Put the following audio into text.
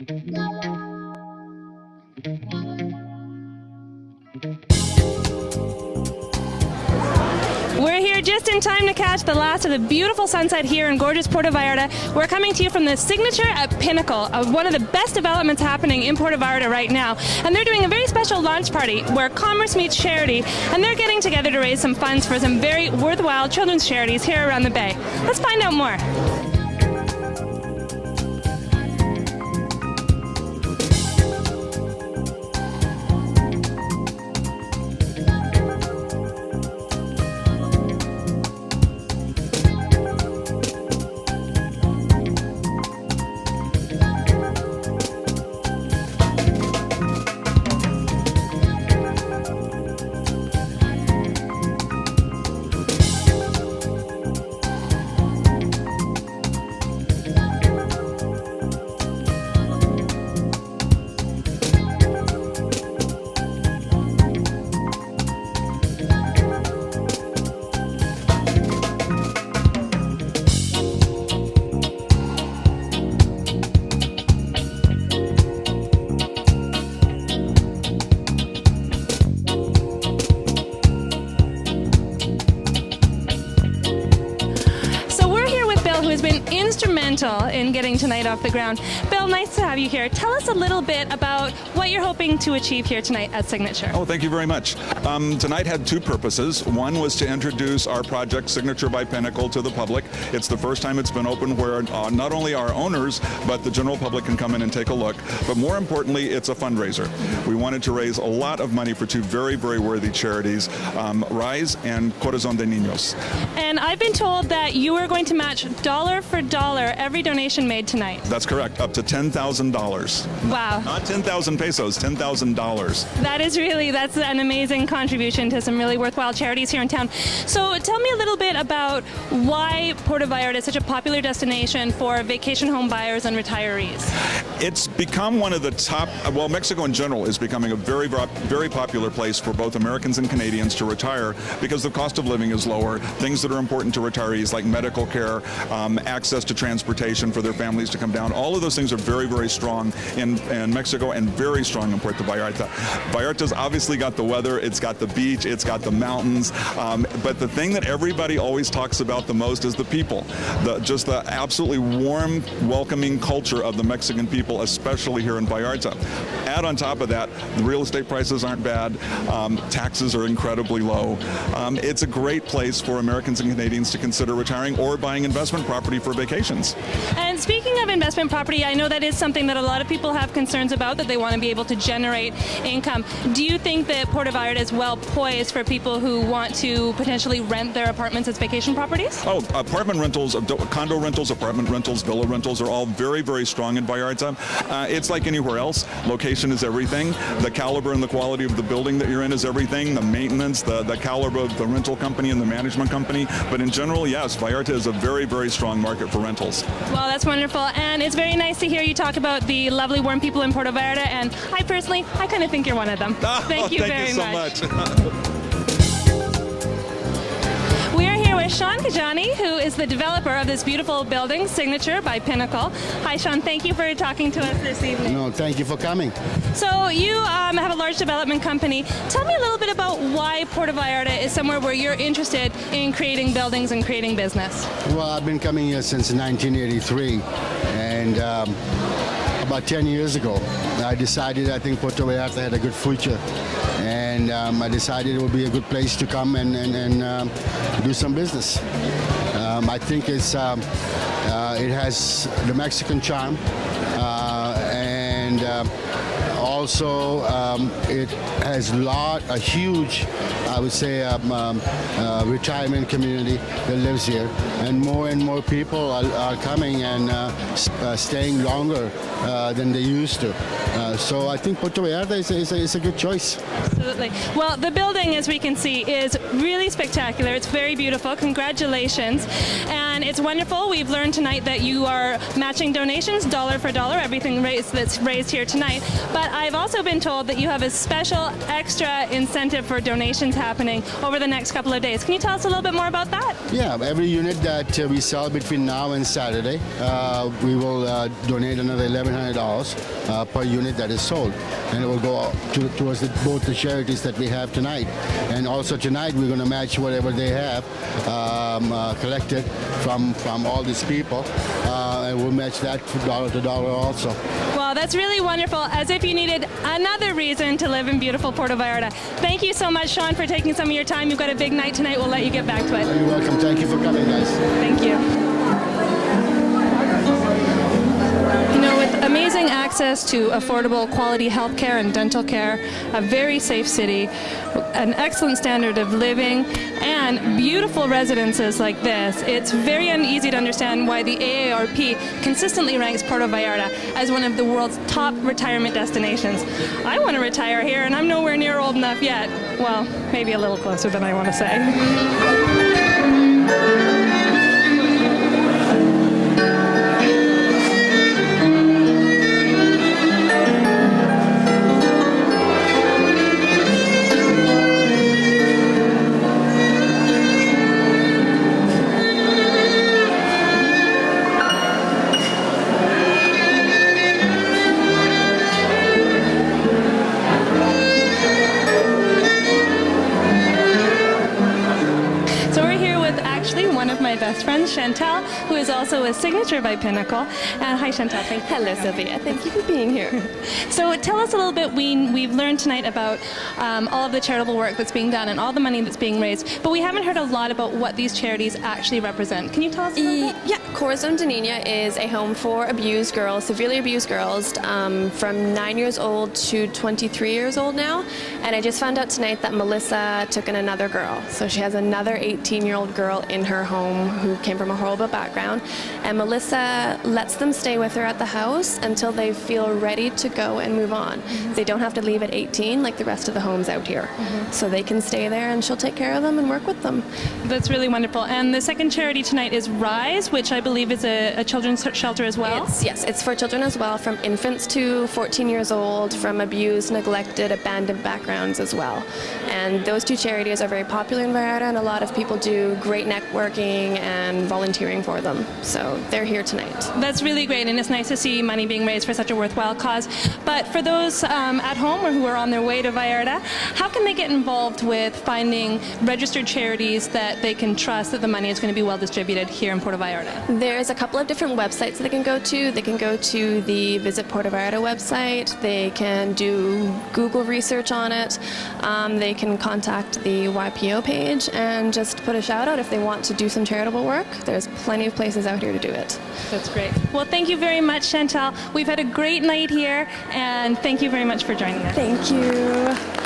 We're here just in time to catch the last of the beautiful sunset here in gorgeous Puerto Vallarta. We're coming to you from the Signature at Pinnacle, one of the best developments happening in Puerto Vallarta right now. And they're doing a very special launch party where commerce meets charity, and they're getting together to raise some funds for some very worthwhile children's charities here around the bay. Let's find out more. Who has been instrumental in getting tonight off the ground. Bill, nice to have you here. Tell us a little bit about what you're hoping to achieve here tonight at Signature. Oh, thank you very much. Tonight had two purposes. One was to introduce our project Signature by Pinnacle to the public. It's the first time it's been open where not only our owners, but the general public can come in and take a look. But more importantly, it's a fundraiser. We wanted to raise a lot of money for two very, very worthy charities, Rise and Corazón de Niños. And I've been told that you are going to match dollar for dollar every donation made tonight. That's correct, up to $10,000. Wow. Not 10,000 pesos, $10,000. That's an amazing contribution to some really worthwhile charities here in town. So tell me a little bit about why Puerto Vallarta is such a popular destination for vacation home buyers and retirees. It's become one of the top, well, Mexico in general is becoming a very, very popular place for both Americans and Canadians to retire because the cost of living is lower. Things that are important to retirees like medical care, access to transportation for their families to come down. All of those things are very, very strong in Mexico and very strong in Puerto Vallarta. Vallarta's obviously got the weather, it's got the beach, it's got the mountains, but the thing that everybody always talks about the most is the people. Just the absolutely warm, welcoming culture of the Mexican people, especially here in Vallarta. Add on top of that, the real estate prices aren't bad, taxes are incredibly low. It's a great place for Americans and Canadians to consider retiring or buying investment property for vacations. And speaking of investment property, I know that is something that a lot of people have concerns about, that they want to be able to generate income. Do you think that Puerto Vallarta is well poised for people who want to potentially rent their apartments as vacation properties? Oh, apartment rentals, condo rentals, apartment rentals, villa rentals are all very, very strong in Vallarta. It's like anywhere else. Location is everything. The caliber and the quality of the building that you're in is everything. The maintenance, the caliber of the rental company and the management company. But in general, yes, Vallarta is a very, very strong market for rentals. Well, that's wonderful. And it's very nice to hear you talk about the lovely, warm people in Puerto Vallarta. And I personally, I kind of think you're one of them. Thank you very much. We are here with Sean Kajani, who is the developer of this beautiful building, Signature by Pinnacle. Hi, Sean. Thank you for talking to us this evening. No, thank you for coming. So you have a large development company. Tell me a little bit about why Puerto Vallarta is somewhere where you're interested in creating buildings and creating business. Well, I've been coming here since 1983, and about 10 years ago, I decided I think Puerto Vallarta had a good future, and I decided it would be a good place to come and do some business. I think it has the Mexican charm, and also it has a huge, I would say, retirement community that lives here, and more people are coming and staying longer than they used to. So I think Puerto Vallarta is a good choice. Absolutely. Well, the building, as we can see, is really spectacular. It's very beautiful. Congratulations. And And it's wonderful. We've learned tonight that you are matching donations dollar for dollar, everything that's raised here tonight. But I've also been told that you have a special extra incentive for donations happening over the next couple of days. Can you tell us a little bit more about that? Yeah, every unit that we sell between now and Saturday, we will donate another $1,100 per unit that is sold, and it will go towards both the charities that we have tonight. And also tonight we're going to match whatever they have collected from all these people, and we'll match that dollar to dollar also. Well, that's really wonderful, as if you needed another reason to live in beautiful Puerto Vallarta. Thank you so much, Sean, for taking some of your time. You've got a big night tonight. We'll let you get back to it. You're welcome. Thank you for coming, guys. Thank you. You know, with amazing access to affordable quality health care and dental care, a very safe city, an excellent standard of living, and beautiful residences like this, it's very uneasy to understand why the AARP consistently ranks Puerto Vallarta as one of the world's top retirement destinations. I want to retire here, and I'm nowhere near old enough yet. Well, maybe a little closer than I want to say. One of my best friends, Chantal, who is also a signature by Pinnacle. Hi, Chantal. Thank you. Hello, Sylvia. Thank you for being here. So tell us a little bit. We've learned tonight about all of the charitable work that's being done and all the money that's being raised, but we haven't heard a lot about what these charities actually represent. Can you tell us a little bit? Yeah, Corazon de Niña is a home for abused girls, severely abused girls, from 9 years old to 23 years old now. And I just found out tonight that Melissa took in another girl. So she has another 18-year-old girl in her home who came from a horrible background, and Melissa lets them stay with her at the house until they feel ready to go and move on. They don't have to leave at 18 like the rest of the homes out here. So they can stay there and she'll take care of them and work with them. That's really wonderful. And the second charity tonight is Rise, which I believe is a children's shelter as well. It's for children as well, from infants to 14 years old, from abused, neglected, abandoned backgrounds as well. And those two charities are very popular in Vallarta, and a lot of people do great networking and volunteering for them. So they're here tonight. That's really great, and it's nice to see money being raised for such a worthwhile cause. But for those at home or who are on their way to Vallarta, how can they get involved with finding registered charities that they can trust that the money is going to be well distributed here in Puerto Vallarta? There's a couple of different websites that they can go to. They can go to the Visit Puerto Vallarta website. They can do Google research on it. They can contact the YPO page and just put a shout out if they want to do some charitable work. There's plenty of places out here to do it. That's great. Well, thank you very much, Chantal. We've had a great night here, and thank you very much for joining us. Thank you.